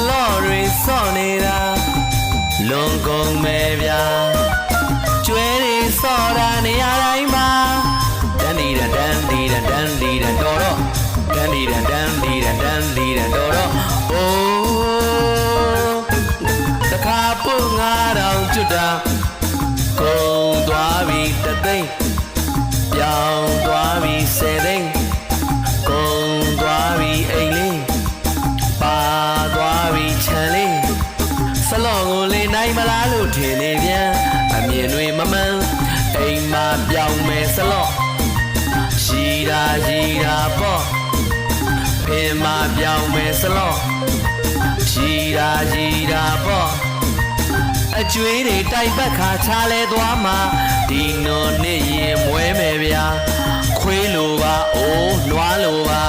လော့တွေစော့နေတာလွန်ကုန်မဲ့ဗျာကျွဲတွေစော့တာနေရာတိုင်းမှာတန်ဒီတန်တန်ဒီတန်တန်ဒီတန်တော်တော့တန်ဒီတန်တန်ဒီတန်တန်ဒီတန်တော်တော့အိုးတခါပုတ်9000ကျွတ်တာကုန်သွားပြီတသိန်းပြောင်းသွားပြီ10သိန်းကုန်သွားပြီအိမ်လေးပါသွားပြီခြံလေးဆလော့ကိုလေးနိုင်မလားလို့ထင်နေပြန်အမြင်တွေမမှန်အိမ်မှာပြောင်းမယ်ဆလော့ရှိတာပေါ့ဖင်မှာပြောင်းမယ်ဆလော့ရှိတာပေါ့အကျွေးတွေတိုက်ပတ်ခါချလဲသွားမှာဒီနော်နဲ့ရင်မွဲမယ်ဗျာခွေးလိုပါအိုးနွားလိုပါ